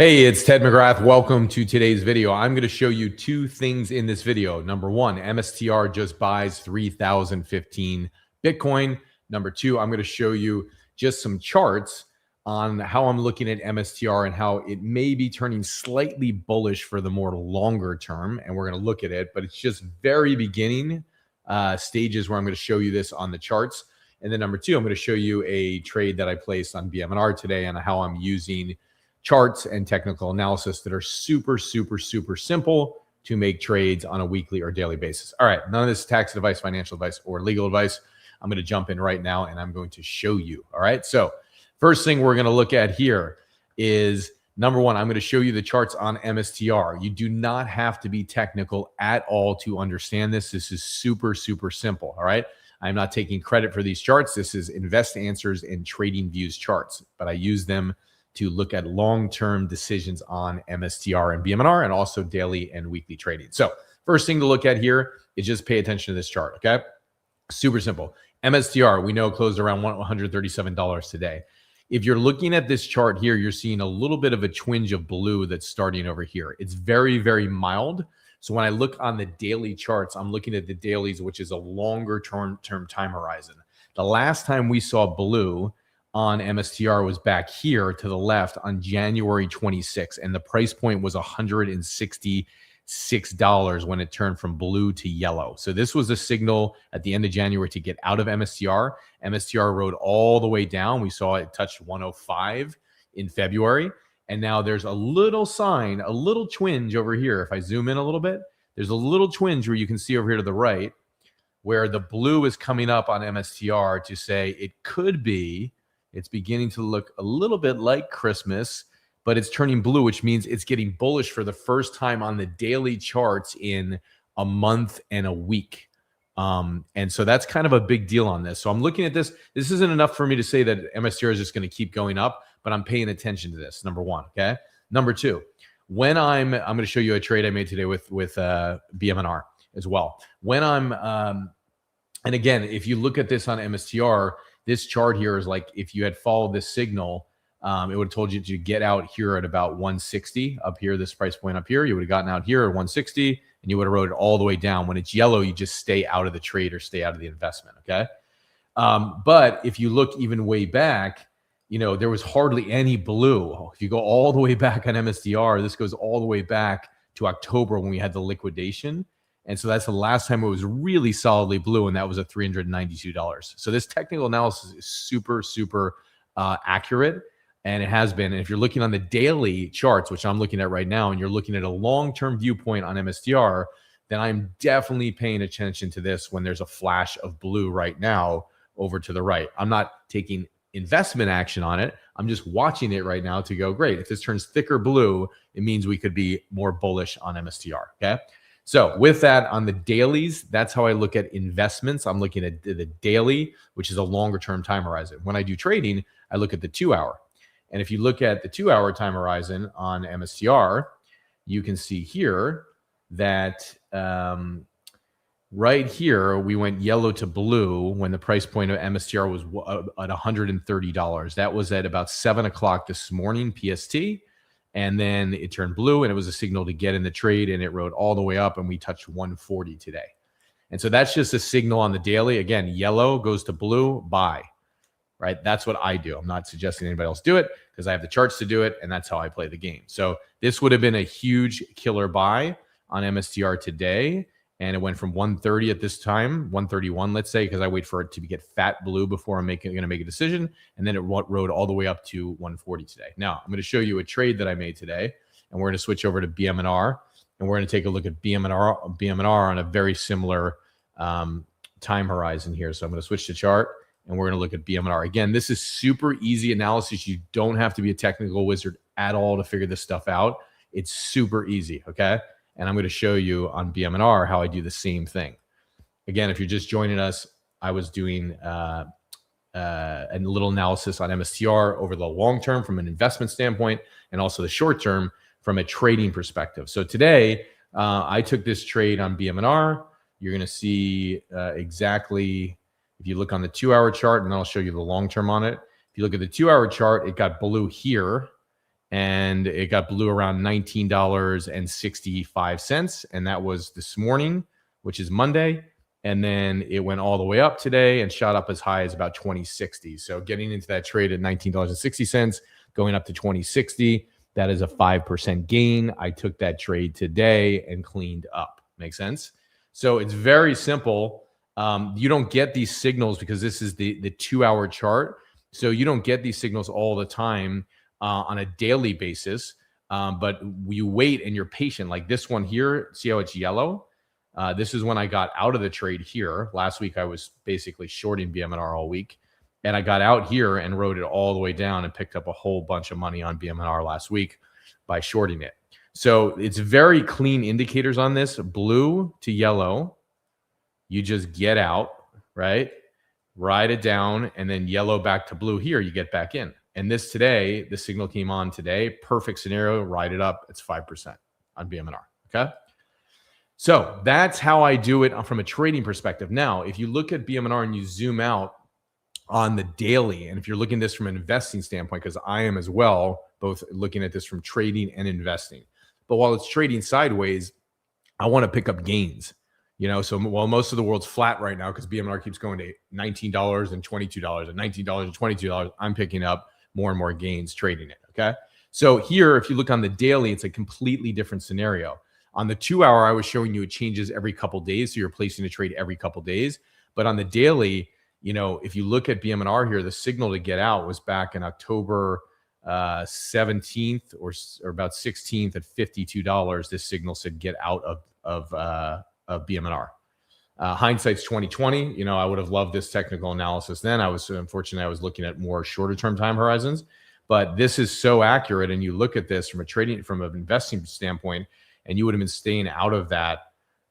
Hey, it's Ted McGrath. Welcome to today's video. I'm going to show you two things in this video. Number one, MSTR just buys 3,015 Bitcoin. Number two, I'm going to show you just some charts on how I'm looking at MSTR and how it may be turning slightly bullish for the more longer term. And we're going to look at it, but it's just very beginning stages where I'm going to show you this on the charts. And then number two, I'm going to show you a trade that I placed on BMNR today and how I'm using charts and technical analysis that are super simple to make trades on a weekly or daily basis. All right, none of this is tax advice, financial advice, or legal advice. I'm going to jump in right now and I'm going to show you. All right, so first thing we're going to look at here is number one, I'm going to show you the charts on MSTR. You do not have to be technical at all to understand this. This is super simple. All right, I'm not taking credit for these charts. This is Invest Answers and Trading Views charts, but I use them to look at long-term decisions on MSTR and BMNR and also daily and weekly trading. So first thing to look at here is just pay attention to this chart, okay? Super simple. MSTR, we know closed around $137 today. If you're looking at this chart here, you're seeing a little bit of a twinge of blue that's starting over here. It's very mild. So when I look on the daily charts, I'm looking at the dailies, which is a longer term time horizon. The last time we saw blue on MSTR was back here to the left on January 26th, and the price point was $166 when it turned from blue to yellow. So this was a signal at the end of January to get out of MSTR. MSTR rode all the way down. We saw it touch 105 in February, and now there's a little sign, a little twinge over here. If I zoom in a little bit, there's a little twinge where you can see over here to the right where the blue is coming up on MSTR to say it could be. It's beginning to look a little bit like Christmas, but it's turning blue, which means it's getting bullish for the first time on the daily charts in a month and a week. And so that's kind of a big deal on this. So I'm looking at this. This isn't enough for me to say that MSTR is just going to keep going up, but I'm paying attention to this, number one, okay? Number two, when I'm going to show you a trade I made today with BMNR as well. When I'm, and again, if you look at this on MSTR, this chart here is like if you had followed this signal, it would have told you to get out here at about 160 up here, this price point up here. You would have gotten out here at 160 and you would have rode it all the way down. When it's yellow, you just stay out of the trade or stay out of the investment, okay? But if you look even way back, you know, there was hardly any blue. If you go all the way back on MSTR, this goes all the way back to October when we had the liquidation. And so that's the last time it was really solidly blue, and that was at $392. So this technical analysis is super accurate, and it has been. And if you're looking on the daily charts, which I'm looking at right now, and you're looking at a long-term viewpoint on MSTR, then I'm definitely paying attention to this when there's a flash of blue right now over to the right. I'm not taking investment action on it. I'm just watching it right now to go, great. If this turns thicker blue, it means we could be more bullish on MSTR, okay? So with that on the dailies, that's how I look at investments. I'm looking at the daily, which is a longer term time horizon. When I do trading, I look at the 2 hour. And if you look at the 2 hour time horizon on MSTR, you can see here that right here, we went yellow to blue when the price point of MSTR was at $130. That was at about 7 o'clock this morning, PST. And then it turned blue and it was a signal to get in the trade, and it rode all the way up and we touched 140 today. And so that's just a signal on the daily. Again, yellow goes to blue, buy, right? That's what I do. I'm not suggesting anybody else do it because I have the charts to do it, and that's how I play the game. So this would have been a huge killer buy on MSTR today. And it went from 130 at this time, 131, let's say, because I wait for it to get fat blue before I'm going to make a decision. And then it rode all the way up to 140 today. Now, I'm going to show you a trade that I made today, and we're going to switch over to BMNR, and we're going to take a look at BMNR on a very similar time horizon here. So I'm going to switch to chart, and we're going to look at BMNR. Again, this is super easy analysis. You don't have to be a technical wizard at all to figure this stuff out. It's super easy, okay? And I'm going to show you on BMNR how I do the same thing. Again, if you're just joining us, I was doing a little analysis on MSTR over the long term from an investment standpoint, and also the short term from a trading perspective. So today, I took this trade on BMNR. You're going to see exactly, if you look on the 2 hour chart, and then I'll show you the long term on it. If you look at the 2 hour chart, it got blue here. and it got blue around $19.65. And that was this morning, which is Monday. And then it went all the way up today and shot up as high as about 2060. So getting into that trade at $19.60, going up to 2060, that is a 5% gain. I took that trade today and cleaned up. Make sense? So it's very simple. You don't get these signals because this is the 2-hour chart. So you don't get these signals all the time on a daily basis. But you wait and you're patient. Like this one here, see how it's yellow? This is when I got out of the trade here. Last week, I was basically shorting BMNR all week. And I got out here and rode it all the way down and picked up a whole bunch of money on BMNR last week by shorting it. So it's very clean indicators on this. Blue to yellow, you just get out, right? Ride it down, and then yellow back to blue here, you get back in. And this today, the signal came on today. Perfect scenario, ride it up. It's 5% on BMNR, okay? So that's how I do it from a trading perspective. Now, if you look at BMNR and you zoom out on the daily, and if you're looking at this from an investing standpoint, because I am as well, both looking at this from trading and investing. But while it's trading sideways, I want to pick up gains. You know, so while most of the world's flat right now because BMNR keeps going to $19 and $22 and $19 and $22, I'm picking up more and more gains trading it, okay? So here, if you look on the daily, it's a completely different scenario. On the 2-hour, I was showing you it changes every couple days, so you're placing a trade every couple days. But on the daily, you know, if you look at BMNR here, the signal to get out was back in October 17th or about 16th at $52. This signal said get out of BMNR. Hindsight's 2020. You know, I would have loved this technical analysis then. Unfortunately, I was looking at more shorter term time horizons, but this is so accurate. And you look at this from an investing standpoint, and you would have been staying out of that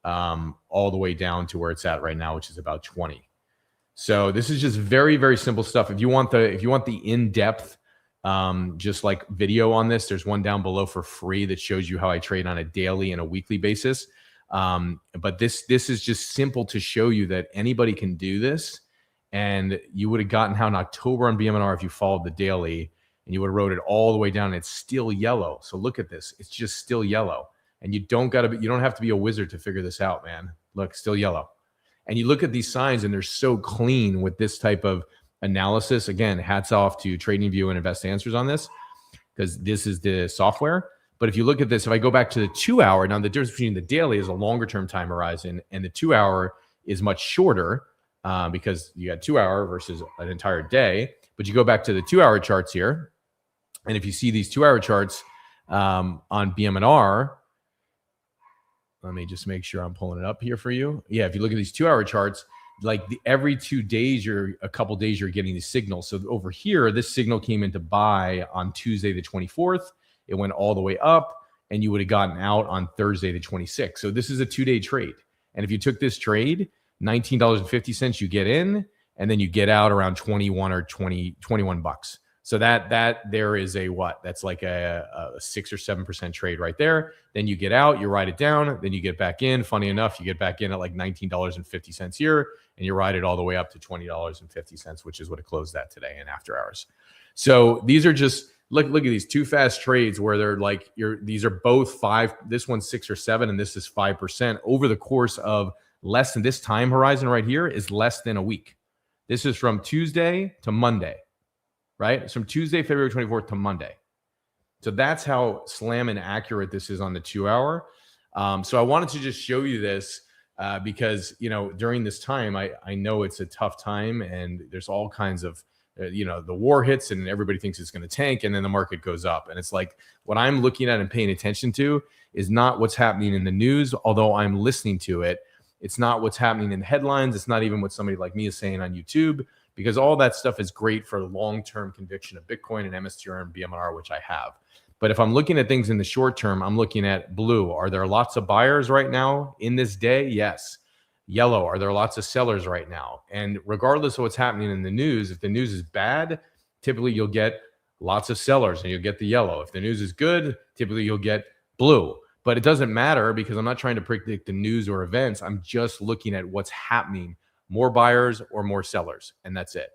all the way down to where it's at right now, which is about 20. So this is just very, very simple stuff. If you want the in-depth, just like video on this, there's one down below for free that shows you how I trade on a daily and a weekly basis. But this is just simple to show you that anybody can do this. And you would have gotten how in October on BMNR, if you followed the daily, and you would have rode it all the way down, and it's still yellow. So look at this. It's just still yellow. And you don't have to be a wizard to figure this out, man. Look, still yellow. And you look at these signs and they're so clean with this type of analysis. Again, hats off to TradingView and Invest Answers on this, because this is the software. But if you look at this, if I go back to the 2-hour, now the difference between the daily is a longer term time horizon and the 2-hour is much shorter because you got 2-hour versus an entire day. But you go back to the 2-hour charts here. And if you see these 2-hour charts on BMNR, let me just make sure I'm pulling it up here for you. Yeah, if you look at these 2-hour charts, like every 2 days, a couple days, you're getting these signals. So over here, this signal came into buy on Tuesday, the 24th. It went all the way up, and you would have gotten out on Thursday, the 26th. So this is a 2-day trade. And if you took this trade, $19.50, you get in, and then you get out around 21 or 21 bucks. So that there is a what? That's like a 6 or 7% trade right there. Then you get out, you ride it down, then you get back in. Funny enough, you get back in at like $19.50 here, and you ride it all the way up to $20.50, which is what it closed at today in after hours. So these are just look at these 2 fast trades where they're like these are both 5. This one's 6 or 7, and this is 5% over the course of less than this time horizon right here is less than a week. This is from Tuesday to Monday. Right? It's from Tuesday, February 24th to Monday. So that's how slam and accurate this is on the 2-hour. So I wanted to just show you this because, you know, during this time, I know it's a tough time and there's all kinds of, you know, the war hits and everybody thinks it's going to tank and then the market goes up. And it's like what I'm looking at and paying attention to is not what's happening in the news, although I'm listening to it. It's not what's happening in the headlines. It's not even what somebody like me is saying on YouTube. Because all that stuff is great for long-term conviction of Bitcoin and MSTR and BMNR, which I have. But if I'm looking at things in the short term, I'm looking at blue. Are there lots of buyers right now in this day? Yes. Yellow. Are there lots of sellers right now? And regardless of what's happening in the news, if the news is bad, typically you'll get lots of sellers and you'll get the yellow. If the news is good, typically you'll get blue. But it doesn't matter because I'm not trying to predict the news or events. I'm just looking at what's happening. More buyers or more sellers, and that's it.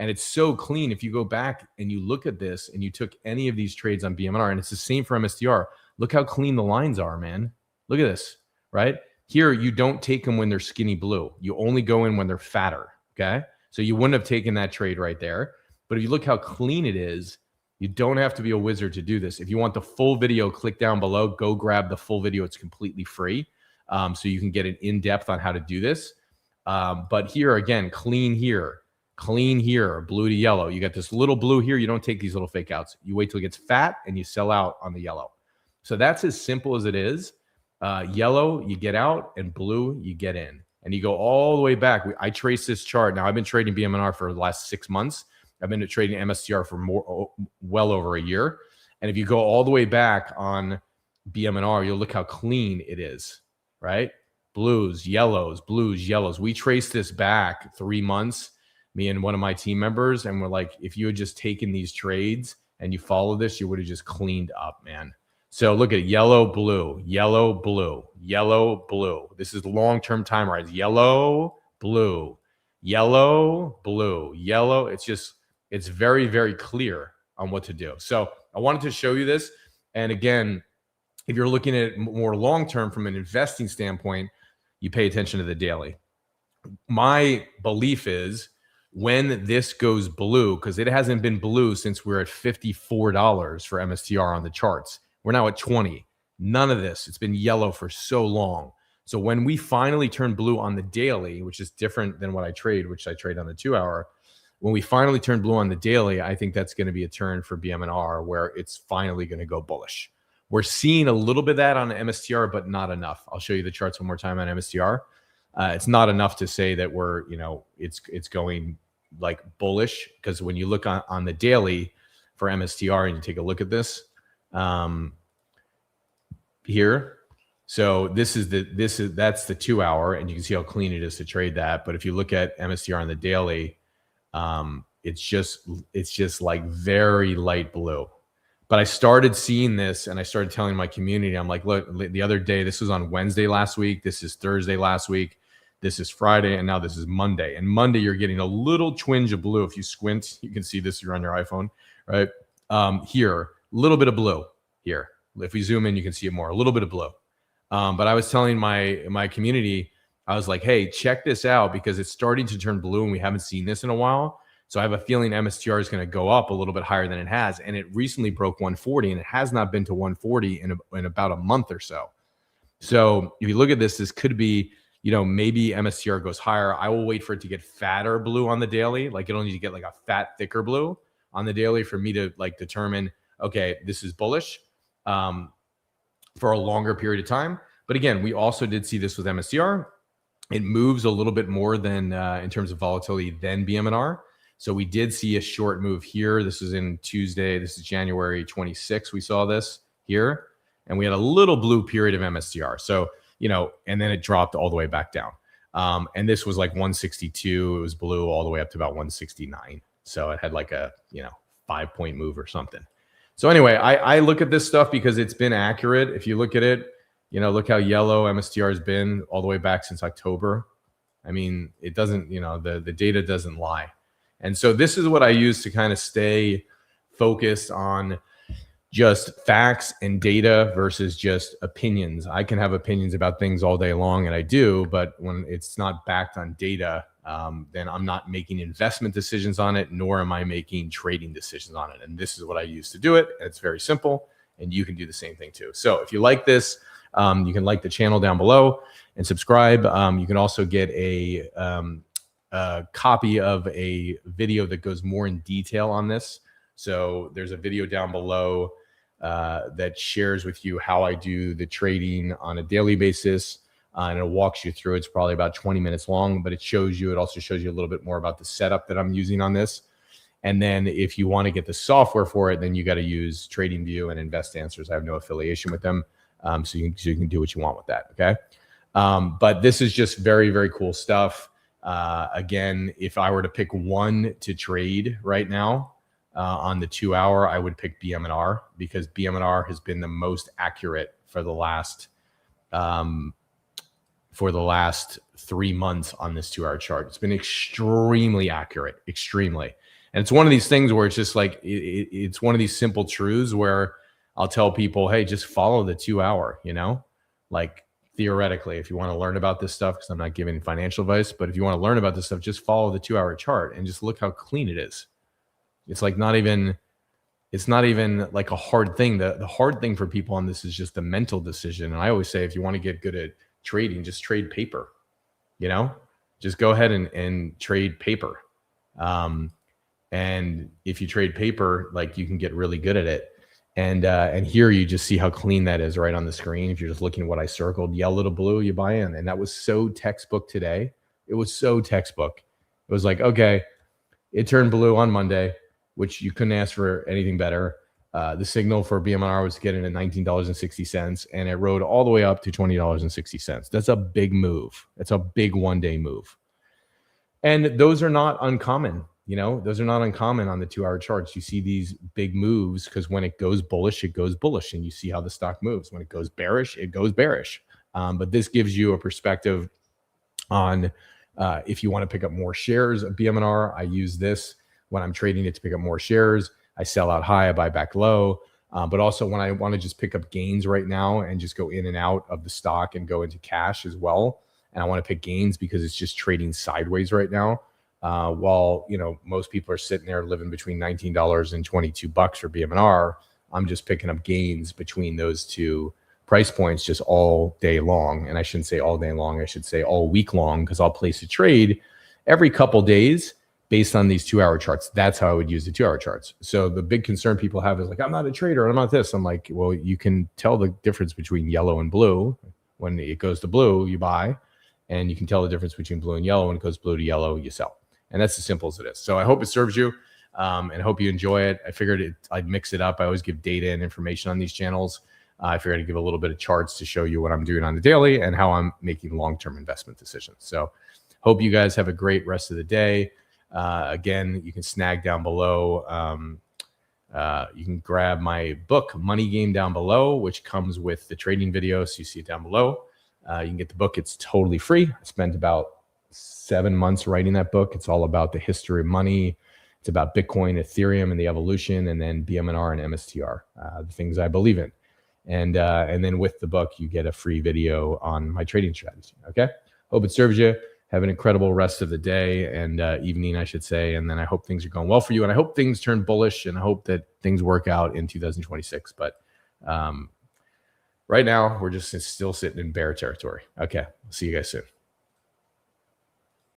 And it's so clean. If you go back and you look at this and you took any of these trades on BMNR, and it's the same for MSTR, look how clean the lines are, man. Look at this, right? Here, you don't take them when they're skinny blue. You only go in when they're fatter, okay? So you wouldn't have taken that trade right there. But if you look how clean it is, you don't have to be a wizard to do this. If you want the full video, click down below, go grab the full video. It's completely free. So you can get an in-depth on how to do this. But here, again, clean here, blue to yellow. You got this little blue here. You don't take these little fake outs. You wait till it gets fat and you sell out on the yellow. So that's as simple as it is. Yellow, you get out, and blue, you get in. And you go all the way back. I trace this chart. Now, I've been trading BMNR for the last 6 months. I've been trading MSTR for well over a year. And if you go all the way back on BMNR, you'll look how clean it is, right? Blues, yellows, blues, yellows. We traced this back 3 months, me and one of my team members, and we're like, if you had just taken these trades and you follow this, you would have just cleaned up, man. So look at yellow, blue, yellow, blue, yellow, blue. This is long-term time horizon. Yellow, blue, yellow, blue, yellow. It's very, very clear on what to do. So I wanted to show you this. And again, if you're looking at it more long-term from an investing standpoint, you pay attention to the daily. My belief is when this goes blue, because it hasn't been blue since we're at $54 for MSTR on the charts. We're now at 20. None of this. It's been yellow for so long. So when we finally turn blue on the daily, which is different than what I trade, which I trade on the 2 hour, when we finally turn blue on the daily, I think that's going to be a turn for BMNR where it's finally going to go bullish. We're seeing a little bit of that on MSTR, but not enough. I'll show you the charts one more time on MSTR. It's not enough to say that we're, it's going like bullish, because when you look on the daily for MSTR and you take a look at this here. So that's the 2 hour, and you can see how clean it is to trade that. But if you look at MSTR on the daily, it's just like very light blue. But I started seeing this and I started telling my community, I'm like, look, the other day, this was on Wednesday last week. This is Thursday last week. This is Friday. And now this is Monday. And Monday, you're getting a little twinge of blue. If you squint, you can see this if you're on your iPhone, right? Here, a little bit of blue here. If we zoom in, you can see it more, a little bit of blue. But I was telling my community, I was like, hey, check this out, because it's starting to turn blue and we haven't seen this in a while. So I have a feeling MSTR is going to go up a little bit higher than it has. And it recently broke 140, and it has not been to 140 in about a month or so. So if you look at this, this could be, maybe MSTR goes higher. I will wait for it to get fatter blue on the daily. Like, it'll need to get like a fat, thicker blue on the daily for me to like determine, okay, this is bullish for a longer period of time. But again, we also did see this with MSTR. It moves a little bit more than in terms of volatility than BMNR. So we did see a short move here. This is in Tuesday. This is January 26th. We saw this here, and we had a little blue period of MSTR. So, and then it dropped all the way back down. And this was like 162. It was blue all the way up to about 169. So it had like a, 5-point move or something. So anyway, I look at this stuff because it's been accurate. If you look at it, look how yellow MSTR has been all the way back since October. I mean, it doesn't, the data doesn't lie. And so this is what I use to kind of stay focused on just facts and data versus just opinions. I can have opinions about things all day long, and I do, but when it's not backed on data, then I'm not making investment decisions on it, nor am I making trading decisions on it. And this is what I use to do it. And it's very simple, and you can do the same thing too. So if you like this, you can like the channel down below and subscribe. You can also get a copy of a video that goes more in detail on this. So there's a video down below that shares with you how I do the trading on a daily basis. And it walks you through. It's probably about 20 minutes long, but it also shows you a little bit more about the setup that I'm using on this. And then if you want to get the software for it, then you got to use TradingView and Invest Answers. I have no affiliation with them. So you can do what you want with that. Okay. But this is just very, very cool stuff. Again, if I were to pick one to trade right now on the 2 hour, I would pick BMNR, because BMNR has been the most accurate for the last 3 months on this 2 hour chart. It's been extremely accurate, extremely. And it's one of these things where it's just like, it's one of these simple truths where I'll tell people, hey, just follow the 2 hour, you know, like theoretically, if you want to learn about this stuff, because I'm not giving financial advice, but if you want to learn about this stuff, just follow the 2 hour chart and just look how clean it is. It's like it's not even like a hard thing. The hard thing for people on this is just the mental decision. And I always say, if you want to get good at trading, just trade paper, you know, just go ahead and trade paper. And if you trade paper, like you can get really good at it. And here you just see how clean that is right on the screen. If you're just looking at what I circled, yellow to blue, you buy in. And that was so textbook today. It was so textbook. It was like, okay, it turned blue on Monday, which you couldn't ask for anything better. The signal for BMR was getting at $19.60, and it rode all the way up to $20.60. That's a big move. That's a big one-day move. And those are not uncommon. You know, those are not uncommon on the 2 hour charts. You see these big moves because when it goes bullish, it goes bullish, and you see how the stock moves. When it goes bearish, it goes bearish. But this gives you a perspective on if you want to pick up more shares of BMNR. I use this when I'm trading it to pick up more shares. I sell out high, I buy back low. But also when I want to just pick up gains right now and just go in and out of the stock and go into cash as well. And I want to pick gains because it's just trading sideways right now. While, you know, most people are sitting there living between $19 and $22 for BMNR, I'm just picking up gains between those two price points just all day long. And I shouldn't say all day long, I should say all week long, because I'll place a trade every couple days based on these 2 hour charts. That's how I would use the 2 hour charts. So the big concern people have is like, I'm not a trader, I'm not this. I'm like, well, you can tell the difference between yellow and blue. When it goes to blue, you buy, and you can tell the difference between blue and yellow. When it goes blue to yellow, you sell. And that's as simple as it is. So I hope it serves you, and I hope you enjoy it. I figured I'd mix it up. I always give data and information on these channels. I figured I'd give a little bit of charts to show you what I'm doing on the daily and how I'm making long-term investment decisions. So hope you guys have a great rest of the day. Again, you can snag down below. You can grab my book, Money Game, down below, which comes with the trading video. So you see it down below. You can get the book. It's totally free. I spent about 7 months writing that book. It's all about the history of money. It's about Bitcoin, Ethereum, and the evolution, and then BMNR and MSTR, the things I believe in. And then with the book, you get a free video on my trading strategy. Okay. Hope it serves you. Have an incredible rest of the day and evening, I should say. And then I hope things are going well for you. And I hope things turn bullish, and I hope that things work out in 2026. But right now, we're just still sitting in bear territory. Okay. See you guys soon.